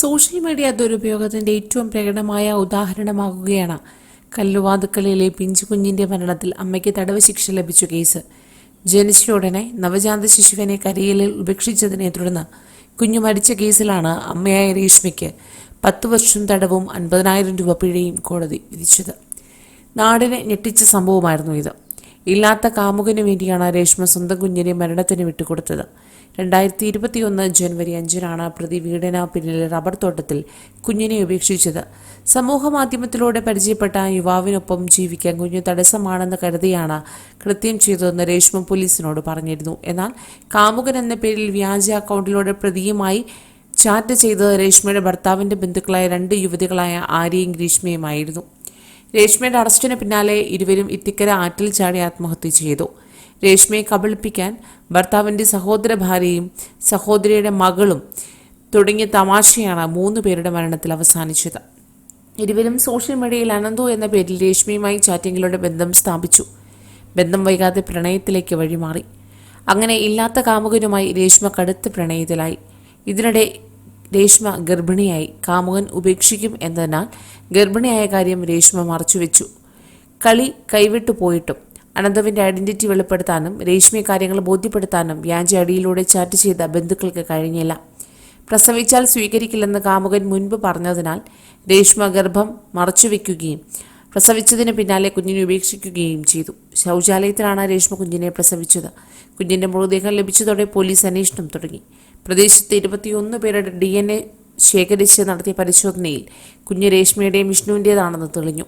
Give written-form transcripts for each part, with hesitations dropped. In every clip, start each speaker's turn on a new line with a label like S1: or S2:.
S1: Social media ദുരുപയോഗത്തിന്റെ ഏറ്റവും പ്രകടമായ ഉദാഹരണമാകുകയാണ് കല്ലുവാതുക്കലിലെ പിഞ്ചു കുഞ്ഞിന്റെ മരണത്തിൽ അമ്മയ്ക്ക് തടവ് ശിക്ഷ ലഭിച്ച കേസ്. ജനിച്ച ഉടനെ നവജാത ശിശുവിനെ കരയിലിൽ ഉപേക്ഷിച്ചതിനെ തുടർന്ന് കുഞ്ഞു മരിച്ച കേസിലാണ് അമ്മയായ രേഷ്മയ്ക്ക് 10 വർഷം തടവും 50,000 രൂപ പിഴയും കോടതി വിധിച്ചത്. നാടിനെ ഞെട്ടിച്ച സംഭവമായിരുന്നു ഇത്. ഇല്ലാത്ത കാമുകനു വേണ്ടിയാണ് രേഷ്മ സ്വന്തം കുഞ്ഞിനെ മരണത്തിന് വിട്ടുകൊടുത്തത്. 2021 ജനുവരി 5-നാണ് പ്രതി വീടിന് പിന്നിലെ റബ്ബർ തോട്ടത്തിൽ കുഞ്ഞിനെ ഉപേക്ഷിച്ചത്. സമൂഹ മാധ്യമത്തിലൂടെ പരിചയപ്പെട്ട യുവാവിനൊപ്പം ജീവിക്കാൻ കുഞ്ഞു തടസ്സമാണെന്ന് കരുതിയാണ് കൃത്യം ചെയ്തതെന്ന് രേഷ്മ പോലീസിനോട് പറഞ്ഞിരുന്നു. എന്നാൽ കാമുകൻ എന്ന പേരിൽ വ്യാജ അക്കൗണ്ടിലൂടെ പ്രതിയുമായി ചാറ്റ് ചെയ്തത് രേഷ്മയുടെ ഭർത്താവിന്റെ ബന്ധുക്കളായ 2 യുവതികളായ ആര്യയും ഗ്രീഷ്മയുമായിരുന്നു. രേഷ്മയുടെ അറസ്റ്റിന് പിന്നാലെ ഇരുവരും ഇത്തിക്കര ആറ്റിൽ ചാടി ആത്മഹത്യ ചെയ്തു. രേഷ്മയെ കബളിപ്പിക്കാൻ ഭർത്താവിന്റെ സഹോദര ഭാര്യയും സഹോദരിയുടെ മകളും തുടങ്ങിയ തമാശയാണ് 3 പേരുടെ മരണത്തിൽ അവസാനിച്ചത്. ഇരുവരും സോഷ്യൽ മീഡിയയിൽ അനന്തു എന്ന പേരിൽ രേഷ്മയുമായി ചാറ്റിങ്ങിലൂടെ ബന്ധം സ്ഥാപിച്ചു. ബന്ധം വൈകാതെ പ്രണയത്തിലേക്ക് വഴിമാറി. അങ്ങനെ ഇല്ലാത്ത കാമുകനുമായി രേഷ്മ കടുത്ത പ്രണയത്തിലായി. ഇതിനിടെ രേഷ്മ ഗർഭിണിയായി. കാമുകൻ ഉപേക്ഷിക്കും എന്നതിനാൽ ഗർഭിണിയായ കാര്യം രേഷ്മ മറച്ചുവെച്ചു. കളി കൈവിട്ടു പോയിട്ടും അനന്തവിന്റെ ഐഡന്റിറ്റി വെളിപ്പെടുത്താനും രേഷ്മയെ കാര്യങ്ങൾ ബോധ്യപ്പെടുത്താനും വ്യാജ ഐഡിയിലൂടെ ചാറ്റ് ചെയ്ത ബന്ധുക്കൾക്ക് കഴിഞ്ഞില്ല. പ്രസവിച്ചാൽ സ്വീകരിക്കില്ലെന്ന് കാമുകൻ മുൻപ് പറഞ്ഞതിനാൽ രേഷ്മ ഗർഭം മറച്ചുവെക്കുകയും പ്രസവിച്ചതിന് പിന്നാലെ കുഞ്ഞിനെ ഉപേക്ഷിക്കുകയും ചെയ്തു. ശൗചാലയത്തിലാണ് രേഷ്മ കുഞ്ഞിനെ പ്രസവിച്ചത്. കുഞ്ഞിന്റെ മൃതദേഹം ലഭിച്ചതോടെ പോലീസ് അന്വേഷണം തുടങ്ങി. പ്രദേശത്തെ 21 പേരുടെ DNA ശേഖരിച്ച് നടത്തിയ പരിശോധനയിൽ കുഞ്ഞ് രേഷ്മയുടെയും വിഷ്ണുവിൻ്റേതാണെന്ന് തെളിഞ്ഞു.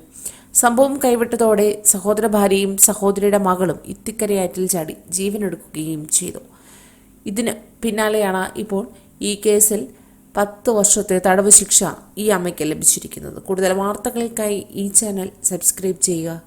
S1: സംഭവം കൈവിട്ടതോടെ സഹോദര ഭാര്യയും സഹോദരിയുടെ മകളും ഇത്തിക്കരയാറ്റിൽ ചാടി ജീവനെടുക്കുകയും ചെയ്തു. ഇതിന് പിന്നാലെയാണ് ഇപ്പോൾ ഈ കേസിൽ 10 വർഷത്തെ തടവ് ശിക്ഷ ഈ അമ്മയ്ക്ക് ലഭിച്ചിരിക്കുന്നത്. കൂടുതൽ വാർത്തകൾക്കായി ഈ ചാനൽ സബ്സ്ക്രൈബ് ചെയ്യുക.